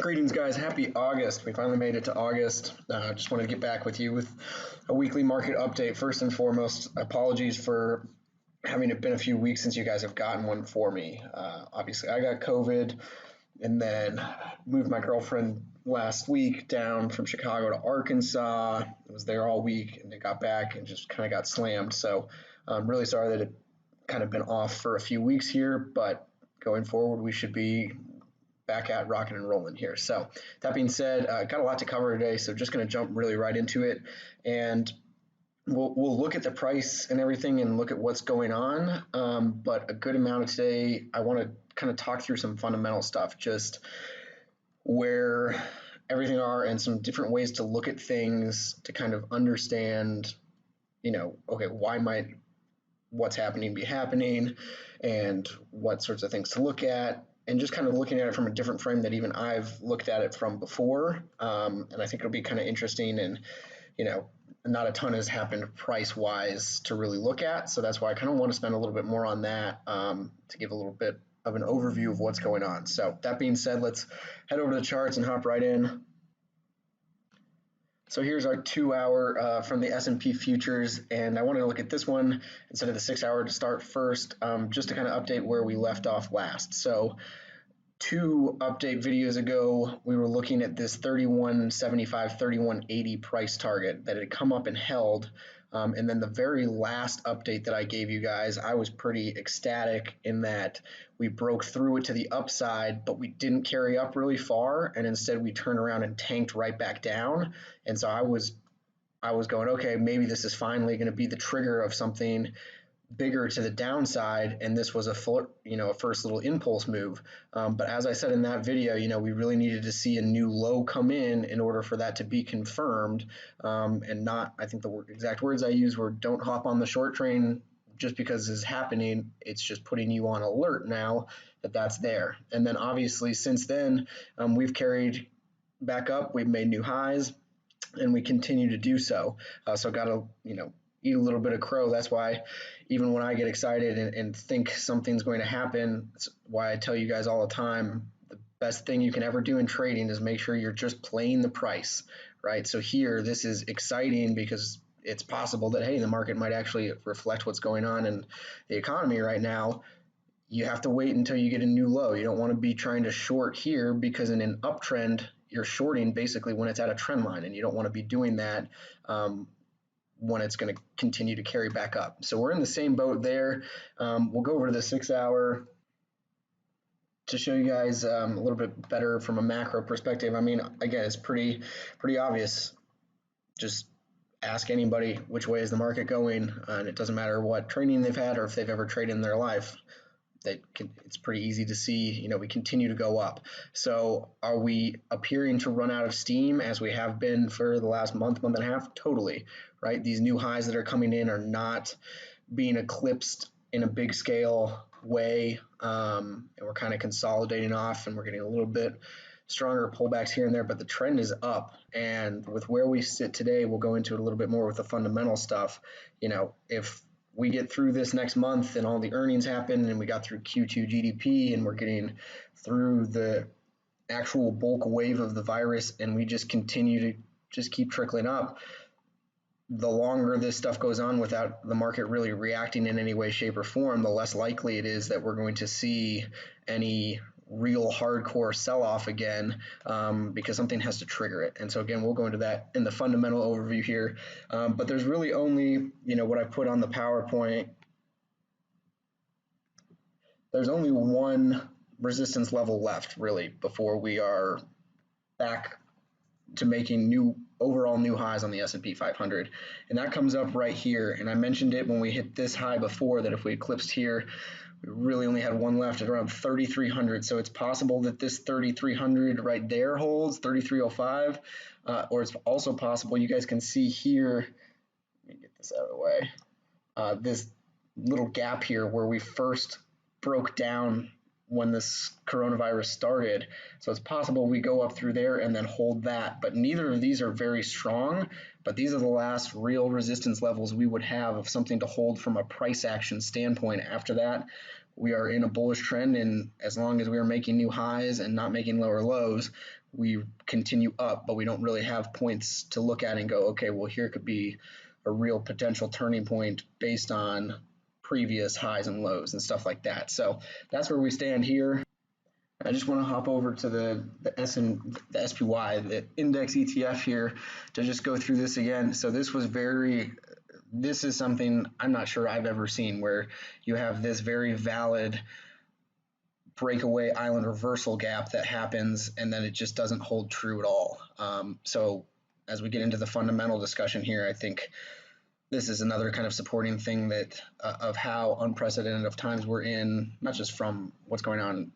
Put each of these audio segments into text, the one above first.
Greetings, guys. Happy August. We finally made it to August. Just wanted to get back with you with a weekly market update. First and foremost, apologies for having it been a few weeks since you guys have gotten one for me. Obviously, I got COVID and then moved my girlfriend last week down from Chicago to Arkansas. I was there all week and then got back and just kind of got slammed. So I'm really sorry that it kind of been off for a few weeks here, but going forward, we should be back at rocking and rolling here. So that being said, got a lot to cover today, so just going to jump really right into it, and we'll look at the price and everything and look at what's going on. But a good amount of today, I want to kind of talk through some fundamental stuff, just where everything are and some different ways to look at things to kind of understand, okay, why might what's happening be happening and what sorts of things to look at, and just kind of looking at it from a different frame that even I've looked at it from before. And I think it'll be kind of interesting, and not a ton has happened price wise to really look at. So that's why I kind of want to spend a little bit more on that, to give a little bit of an overview of what's going on. So that being said, let's head over to the charts and hop right in. So here's our 2 hour from the S&P futures, and I wanted to look at this one instead of the 6 hour to start first, just to kind of update where we left off last. So 2 update videos ago, we were looking at this 31.75, 31.80 price target that had come up and held. And then the very last update that I gave you guys, I was pretty ecstatic in that we broke through it to the upside, but we didn't carry up really far, and instead we turned around and tanked right back down. And so I was going, okay, maybe this is finally going to be the trigger of something bigger to the downside, and this was a first little impulse move. But as I said in that video, we really needed to see a new low come in order for that to be confirmed, and not, I think the exact words I used were, don't hop on the short train just because this is happening. It's just putting you on alert now that that's there. And then obviously since then, we've carried back up, we've made new highs, and we continue to do so. So got to eat a little bit of crow. That's why even when I get excited and think something's going to happen, it's why I tell you guys all the time, the best thing you can ever do in trading is make sure you're just playing the price, right? So here, this is exciting because it's possible that, hey, the market might actually reflect what's going on in the economy right now. You have to wait until you get a new low. You don't want to be trying to short here, because in an uptrend, you're shorting basically when it's at a trend line, and you don't want to be doing that when it's going to continue to carry back up. So we're in the same boat there. We'll go over to the 6 hour to show you guys a little bit better from a macro perspective. I mean, again, it's pretty obvious. Just ask anybody which way is the market going, and it doesn't matter what training they've had or if they've ever traded in their life. It's pretty easy to see, we continue to go up. So are we appearing to run out of steam as we have been for the last month and a half? Totally, right? These new highs that are coming in are not being eclipsed in a big scale way, and we're kind of consolidating off, and we're getting a little bit stronger pullbacks here and there, but the trend is up. And with where we sit today, we'll go into it a little bit more with the fundamental stuff. If we get through this next month and all the earnings happen and we got through Q2 GDP and we're getting through the actual bulk wave of the virus, and we just continue to just keep trickling up, the longer this stuff goes on without the market really reacting in any way, shape, or form, the less likely it is that we're going to see any real hardcore sell-off again, because something has to trigger it. And so again, we'll go into that in the fundamental overview here, but there's really only, what I put on the PowerPoint, there's only one resistance level left really before we are back to making overall new highs on the S&P 500, and that comes up right here. And I mentioned it when we hit this high before, that if we eclipsed here, we really only had one left at around 3,300. So it's possible that this 3,300 right there holds, 3,305, or it's also possible, you guys can see here, let me get this out of the way, this little gap here where we first broke down when this coronavirus started. So it's possible we go up through there and then hold that, but neither of these are very strong. But these are the last real resistance levels we would have of something to hold from a price action standpoint. After that, we are in a bullish trend, and as long as we are making new highs and not making lower lows, we continue up, but we don't really have points to look at and go, okay, well, here could be a real potential turning point based on previous highs and lows and stuff like that. So that's where we stand here. I just want to hop over to the SPY, the index ETF here, to just go through this again. So this is something I'm not sure I've ever seen, where you have this very valid breakaway island reversal gap that happens, and then it just doesn't hold true at all. So as we get into the fundamental discussion here, I think this is another kind of supporting thing that of how unprecedented of times we're in, not just from what's going on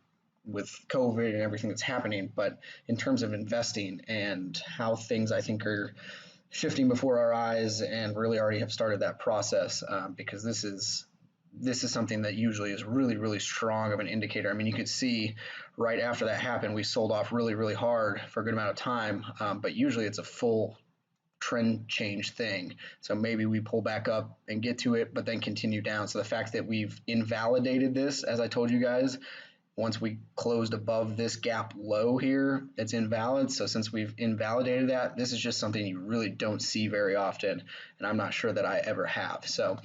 with COVID and everything that's happening, but in terms of investing and how things I think are shifting before our eyes and really already have started that process, because this is something that usually is really, really strong of an indicator. I mean, you could see right after that happened, we sold off really, really hard for a good amount of time, but usually it's a full trend change thing. So maybe we pull back up and get to it, but then continue down. So the fact that we've invalidated this, as I told you guys, once we closed above this gap low here, it's invalid. So since we've invalidated that, this is just something you really don't see very often, and I'm not sure that I ever have. So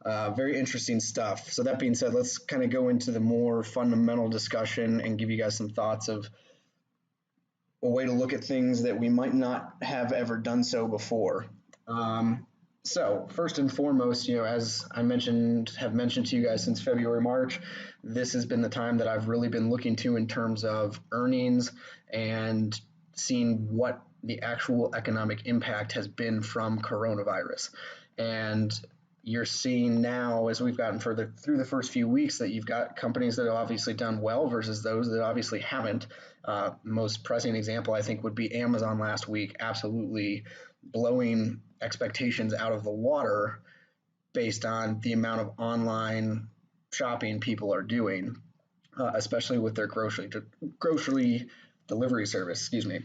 very interesting stuff. So that being said, let's kind of go into the more fundamental discussion and give you guys some thoughts of a way to look at things that we might not have ever done so before. So first and foremost, as I have mentioned to you guys since February, March, this has been the time that I've really been looking to in terms of earnings and seeing what the actual economic impact has been from coronavirus. And you're seeing now, as we've gotten further through the first few weeks, that you've got companies that have obviously done well versus those that obviously haven't. Most pressing example, I think, would be Amazon last week, absolutely blowing expectations out of the water based on the amount of online shopping people are doing, especially with their grocery delivery service, excuse me.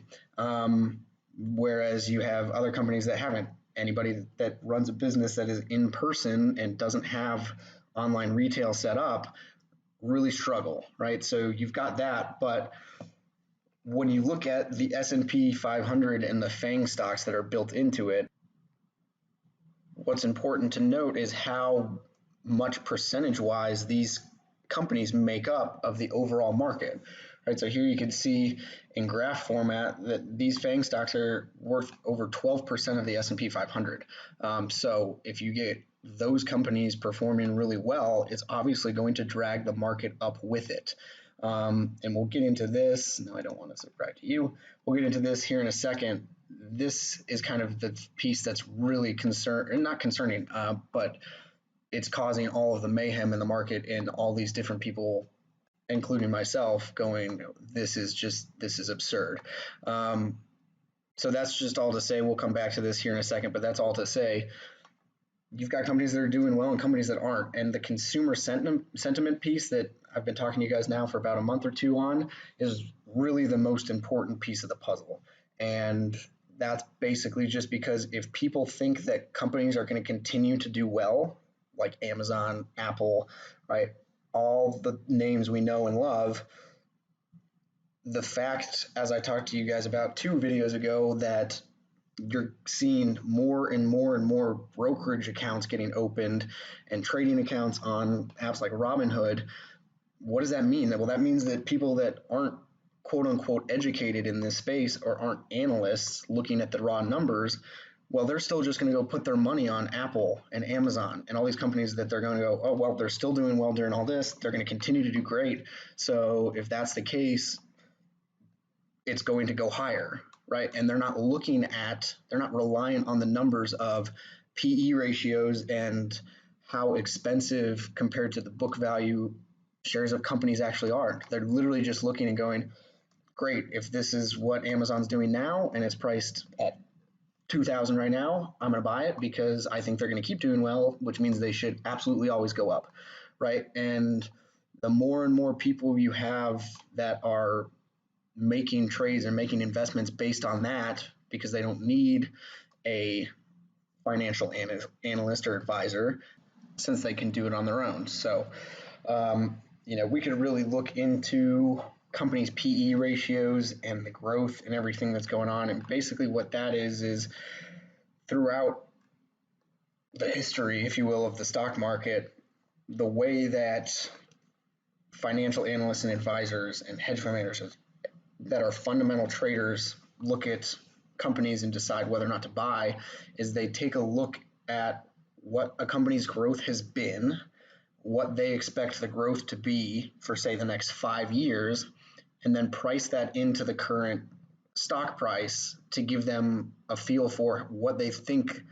Whereas you have other companies that haven't. Anybody that runs a business that is in person and doesn't have online retail set up really struggle, right? So you've got that, but when you look at the S&P 500 and the FANG stocks that are built into it, what's important to note is how much percentage-wise these companies make up of the overall market. Right, so here you can see in graph format that these FANG stocks are worth over 12% of the S&P 500. So if you get those companies performing really well, it's obviously going to drag the market up with it. And we'll get into this. No, I don't want to subscribe to you. We'll get into this here in a second. This is kind of the piece that's really not concerning, but it's causing all of the mayhem in the market and all these different people, including myself, going, this is absurd. So that's just all to say. We'll come back to this here in a second, but that's all to say. You've got companies that are doing well and companies that aren't. And the consumer sentiment piece that I've been talking to you guys now for about a month or two on is really the most important piece of the puzzle. And that's basically just because if people think that companies are going to continue to do well, like Amazon, Apple, right, all the names we know and love, the fact, as I talked to you guys about 2 videos ago, that you're seeing more and more and more brokerage accounts getting opened and trading accounts on apps like Robinhood, what does that mean? Well, that means that people that aren't quote unquote educated in this space or aren't analysts looking at the raw numbers, well, they're still just going to go put their money on Apple and Amazon and all these companies that they're going to go, oh, well, they're still doing well during all this. They're going to continue to do great. So if that's the case, it's going to go higher, right? And they're not reliant on the numbers of PE ratios and how expensive compared to the book value shares of companies actually are. They're literally just looking and going, great, if this is what Amazon's doing now and it's priced at 2,000 right now, I'm going to buy it because I think they're going to keep doing well, which means they should absolutely always go up, right? And the more and more people you have that are making trades and making investments based on that, because they don't need a financial analyst or advisor, since they can do it on their own. So we could really look into companies' PE ratios and the growth and everything that's going on. And basically, what that is throughout the history, if you will, of the stock market, the way that financial analysts and advisors and hedge fund managers that are fundamental traders look at companies and decide whether or not to buy is they take a look at what a company's growth has been, what they expect the growth to be for, say, the next 5 years, and then price that into the current stock price to give them a feel for what they think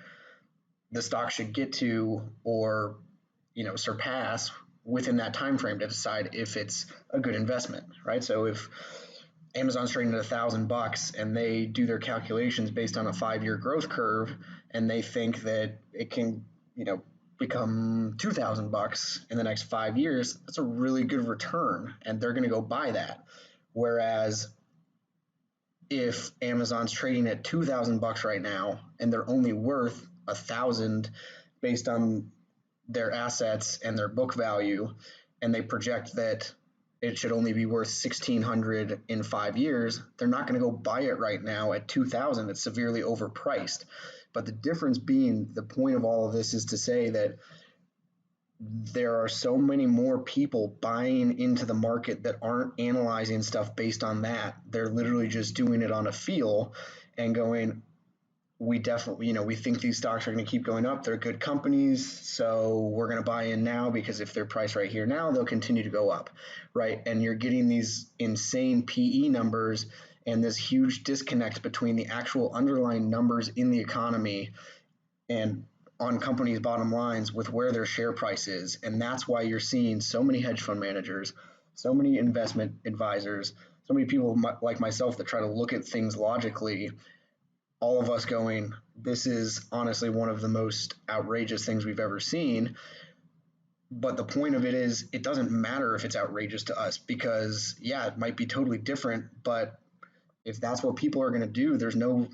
the stock should get to or surpass within that time frame to decide if it's a good investment, right? So if Amazon's trading at $1,000 and they do their calculations based on a 5-year growth curve and they think that it can become $2,000 in the next 5 years, that's a really good return and they're going to go buy that. Whereas if Amazon's trading at $2,000 right now and they're only worth $1,000 based on their assets and their book value, and they project that it should only be worth $1,600 in 5 years, they're not going to go buy it right now at $2,000. It's severely overpriced. But the difference being, the point of all of this is to say that there are so many more people buying into the market that aren't analyzing stuff based on that. They're literally just doing it on a feel and going, we definitely, we think these stocks are going to keep going up. They're good companies, so we're going to buy in now because if they're priced right here now, they'll continue to go up, right? And you're getting these insane PE numbers and this huge disconnect between the actual underlying numbers in the economy and on companies' bottom lines with where their share price is. And that's why you're seeing so many hedge fund managers, so many investment advisors, so many people like myself that try to look at things logically, all of us going, this is honestly one of the most outrageous things we've ever seen. But the point of it is, it doesn't matter if it's outrageous to us because, yeah, it might be totally different, but if that's what people are going to do, there's no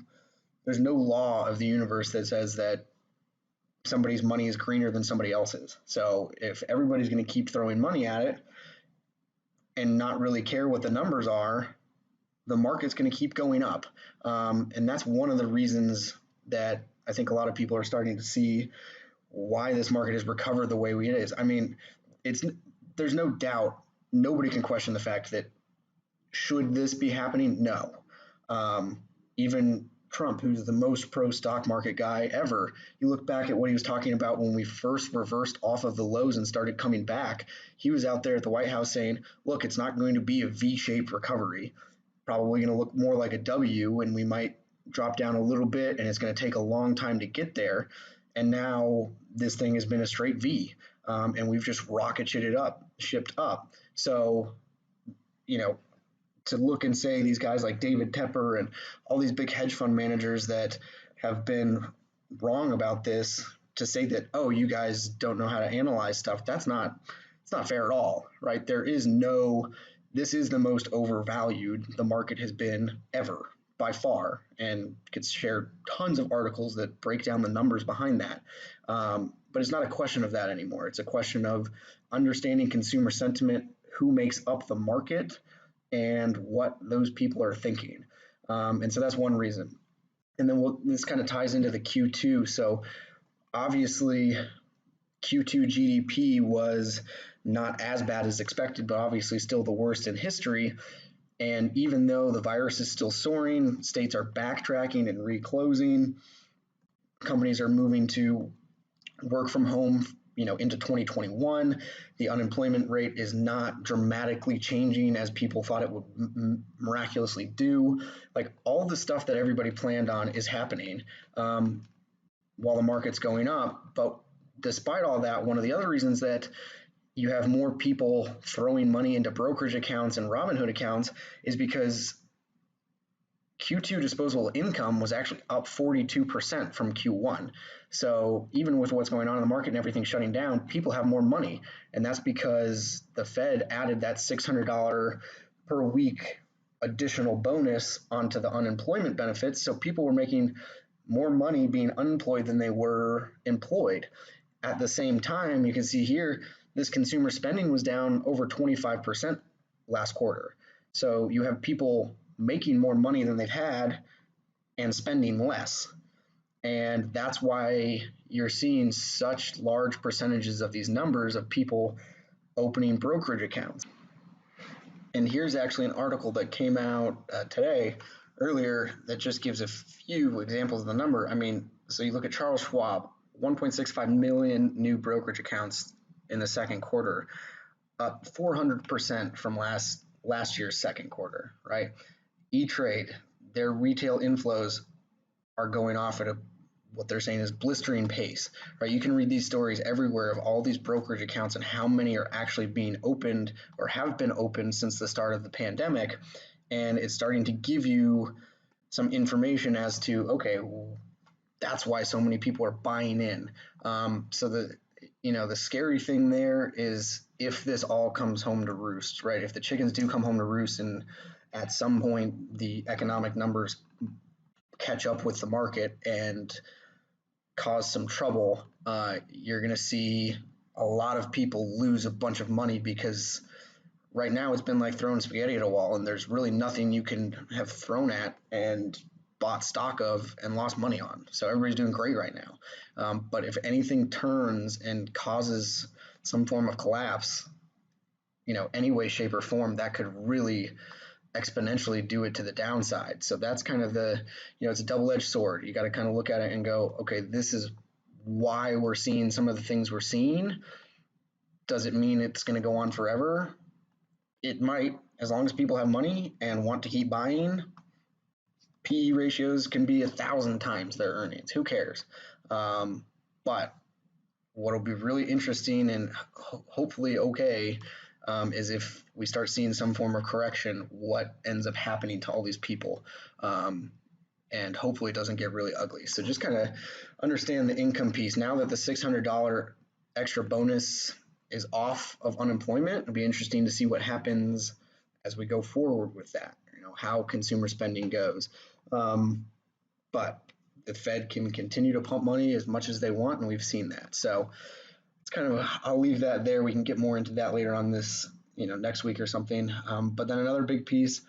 law of the universe that says that somebody's money is greener than somebody else's. So if everybody's going to keep throwing money at it and not really care what the numbers are, the market's going to keep going up. And that's one of the reasons that I think a lot of people are starting to see why this market has recovered the way it is. I mean, there's no doubt, nobody can question the fact that should this be happening? No. Even Trump, who's the most pro stock market guy ever, you look back at what he was talking about when we first reversed off of the lows and started coming back. He was out there at the White House saying, look, it's not going to be a V-shaped recovery. Probably going to look more like a W, and we might drop down a little bit, and it's going to take a long time to get there. And now this thing has been a straight V, and we've just rocket shipped up. So, to look and say these guys like David Tepper and all these big hedge fund managers that have been wrong about this, to say that, oh, you guys don't know how to analyze stuff, it's not fair at all, right? This is the most overvalued the market has been ever by far, and could share tons of articles that break down the numbers behind that. But it's not a question of that anymore. It's a question of understanding consumer sentiment, who makes up the market, and what those people are thinking. And so that's one reason. And then this kind of ties into the Q2. So obviously Q2 GDP was not as bad as expected, but obviously still the worst in history. And even though the virus is still soaring, states are backtracking and reclosing, companies are moving to work from home into 2021. The unemployment rate is not dramatically changing as people thought it would miraculously do. Like, all the stuff that everybody planned on is happening while the market's going up. But despite all that, one of the other reasons that you have more people throwing money into brokerage accounts and Robinhood accounts is because Q2 disposable income was actually up 42% from Q1. So even with what's going on in the market and everything shutting down, people have more money. And that's because the Fed added that $600 per week additional bonus onto the unemployment benefits. So people were making more money being unemployed than they were employed. At the same time, you can see here, this consumer spending was down over 25% last quarter. So you have people making more money than they've had and spending less. And that's why you're seeing such large percentages of these numbers of people opening brokerage accounts. And here's actually an article that came out today, earlier, that just gives a few examples of the number. I mean, so you look at Charles Schwab, 1.65 million new brokerage accounts in the second quarter, up 400% from last year's second quarter, right? E-Trade, their retail inflows are going off at what they're saying is blistering pace, right? You can read these stories everywhere of all these brokerage accounts and how many are actually being opened or have been opened since the start of the pandemic. And it's starting to give you some information as to, okay, well, that's why so many people are buying in. So the scary thing there is if this all comes home to roost, right? If the chickens do come home to roost and at some point the economic numbers catch up with the market and cause some trouble, you're going to see a lot of people lose a bunch of money, because right now it's been like throwing spaghetti at a wall and there's really nothing you can have thrown at and bought stock of and lost money on. So everybody's doing great right now. But if anything turns and causes some form of collapse, any way, shape, or form, that could really exponentially do it to the downside. So that's kind of it's a double-edged sword. You got to kind of look at it and go, okay, this is why we're seeing some of the things we're seeing. Does it mean it's going to go on forever? It might, as long as people have money and want to keep buying. PE ratios can be 1,000 times their earnings. Who cares? But what will be really interesting and hopefully okay is if we start seeing some form of correction, what ends up happening to all these people. And hopefully it doesn't get really ugly. So just kind of understand the income piece. Now that the $600 extra bonus is off of unemployment, it'll be interesting to see what happens as we go forward with that, how consumer spending goes. But the Fed can continue to pump money as much as they want, and we've seen that. So it's kind of, I'll leave that there. We can get more into that later on this, next week or something. But then another big piece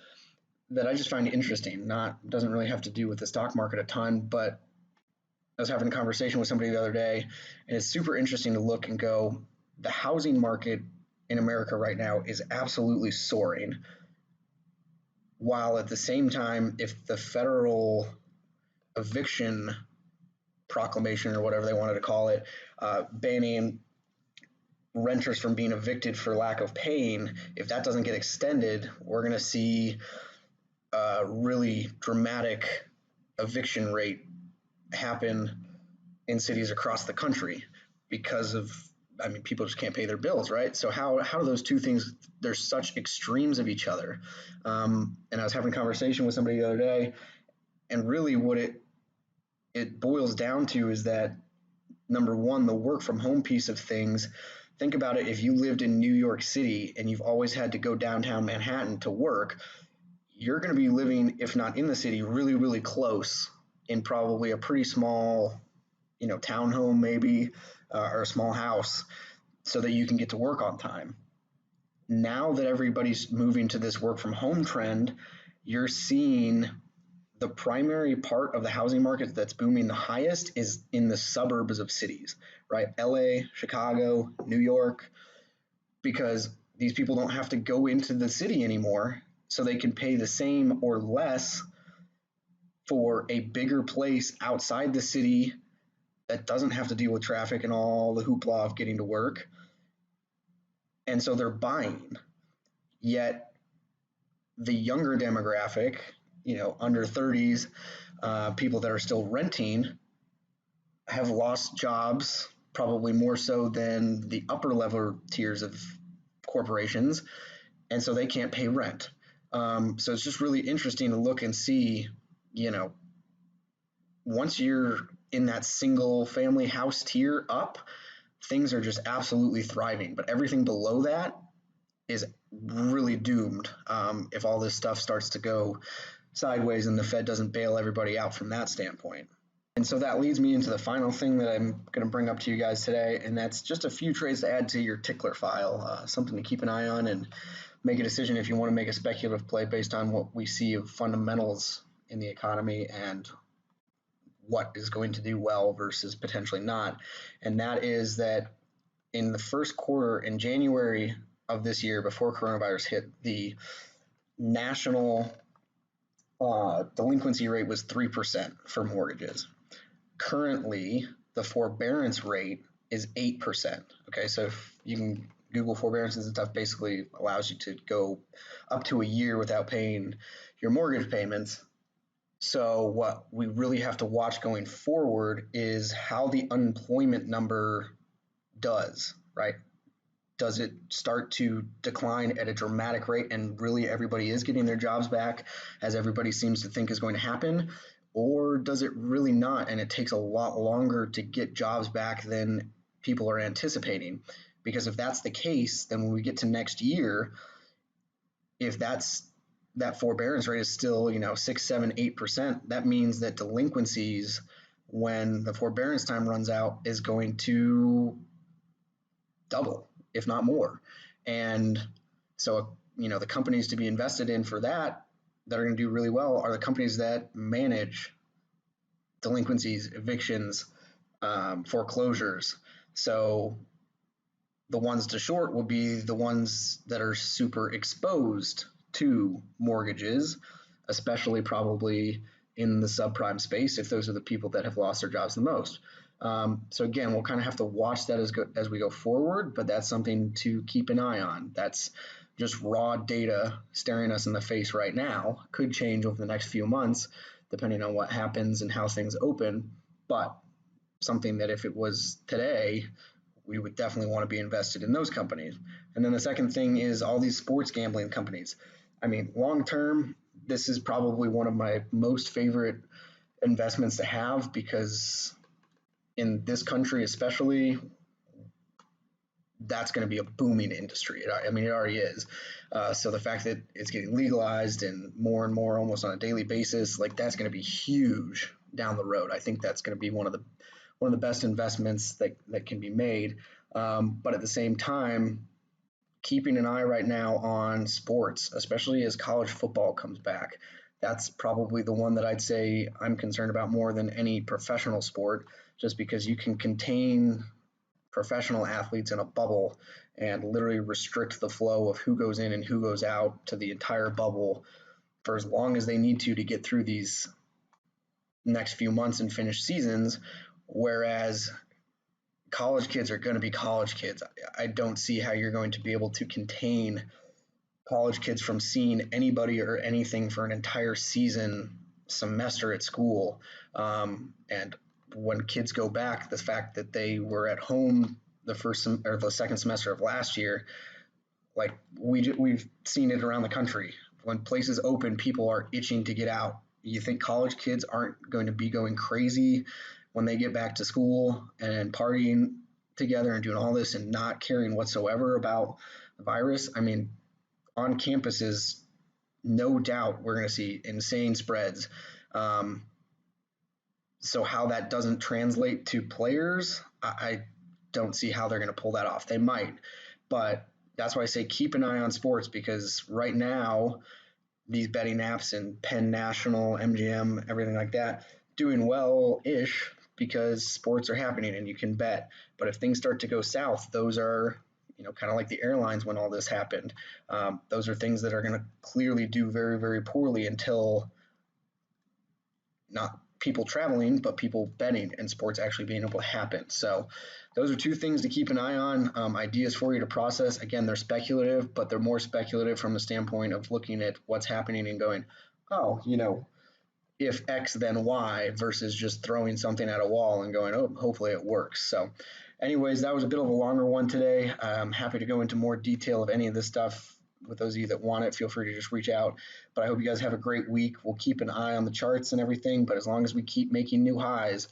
that I just find interesting, doesn't really have to do with the stock market a ton, but I was having a conversation with somebody the other day, and it's super interesting to look and go, the housing market in America right now is absolutely soaring, while at the same time, if the federal eviction proclamation, or whatever they wanted to call it, banning renters from being evicted for lack of paying, if that doesn't get extended, we're going to see a really dramatic eviction rate happen in cities across the country because of, people just can't pay their bills, right? So how do those two things, there's such extremes of each other. And I was having a conversation with somebody the other day, and really what it boils down to is that, number one, the work from home piece of things. Think about it. If you lived in New York City and you've always had to go downtown Manhattan to work, you're going to be living, if not in the city, really, really close in probably a pretty small, townhome maybe, or a small house, so that you can get to work on time. Now that everybody's moving to this work from home trend, you're seeing the primary part of the housing market that's booming the highest is in the suburbs of cities, right? LA, Chicago, New York, because these people don't have to go into the city anymore, so they can pay the same or less for a bigger place outside the city that doesn't have to deal with traffic and all the hoopla of getting to work. And so they're buying. Yet the younger demographic, under 30s, people that are still renting, have lost jobs, probably more so than the upper level tiers of corporations, and so they can't pay rent. So it's just really interesting to look and see, once you're in that single family house tier up, things are just absolutely thriving. But everything below that is really doomed if all this stuff starts to go sideways and the Fed doesn't bail everybody out from that standpoint. And so that leads me into the final thing that I'm going to bring up to you guys today, and that's just a few trades to add to your tickler file, something to keep an eye on and make a decision if you want to make a speculative play based on what we see of fundamentals in the economy and what is going to do well versus potentially not. And that is that in the first quarter, in January of this year, before coronavirus hit, the national delinquency rate was 3% for mortgages. Currently, the forbearance rate is 8%. Okay, so if you can Google forbearances and stuff, basically allows you to go up to a year without paying your mortgage payments. So what we really have to watch going forward is how the unemployment number does, right? Does it start to decline at a dramatic rate and really everybody is getting their jobs back as everybody seems to think is going to happen? Or does it really not? And it takes a lot longer to get jobs back than people are anticipating. Because if that's the case, then when we get to next year, if that forbearance rate is still, 6, 7, 8%, that means that delinquencies when the forbearance time runs out is going to double, if not more. And so, the companies to be invested in for that are going to do really well are the companies that manage delinquencies, evictions, foreclosures. So the ones to short will be the ones that are super exposed to mortgages, especially probably in the subprime space, if those are the people that have lost their jobs the most. So again, we'll kind of have to watch that as we go forward, but that's something to keep an eye on. That's just raw data staring us in the face right now. Could change over the next few months, depending on what happens and how things open, but something that if it was today, we would definitely want to be invested in those companies. And then the second thing is all these sports gambling companies. I mean, long term, this is probably one of my most favorite investments to have because in this country especially, that's going to be a booming industry. I mean, it already is. So the fact that it's getting legalized and more almost on a daily basis, like that's going to be huge down the road. I think that's going to be one of the best investments that can be made. But at the same time, keeping an eye right now on sports, especially as college football comes back. That's probably the one that I'd say I'm concerned about more than any professional sport, just because you can contain professional athletes in a bubble and literally restrict the flow of who goes in and who goes out to the entire bubble for as long as they need to get through these next few months and finish seasons. Whereas college kids are going to be college kids. I don't see how you're going to be able to contain college kids from seeing anybody or anything for an entire semester at school. And when kids go back, the fact that they were at home the first or the second semester of last year, like we've seen it around the country. When places open, people are itching to get out. You think college kids aren't going to be going crazy when they get back to school and partying together and doing all this and not caring whatsoever about the virus? I mean, on campuses, no doubt we're going to see insane spreads. So how that doesn't translate to players, I don't see how they're going to pull that off. They might, but that's why I say keep an eye on sports, because right now these betting apps and Penn National, MGM, everything like that, doing well-ish because sports are happening and you can bet. But if things start to go south, those are, kind of like the airlines when all this happened. Those are things that are going to clearly do very, very poorly until not people traveling, but people betting and sports actually being able to happen. So those are two things to keep an eye on. Ideas for you to process. Again, they're speculative, but they're more speculative from the standpoint of looking at what's happening and going, oh, if X then Y, versus just throwing something at a wall and going, oh, hopefully it works. So anyways, that was a bit of a longer one today. I'm happy to go into more detail of any of this stuff. With those of you that want it, feel free to just reach out. But I hope you guys have a great week. We'll keep an eye on the charts and everything, but as long as we keep making new highs,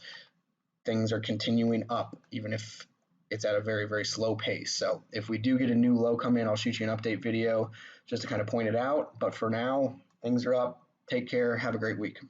things are continuing up, even if it's at a very, very slow pace. So if we do get a new low come in, I'll shoot you an update video just to kind of point it out. But for now, things are up. Take care. Have a great week.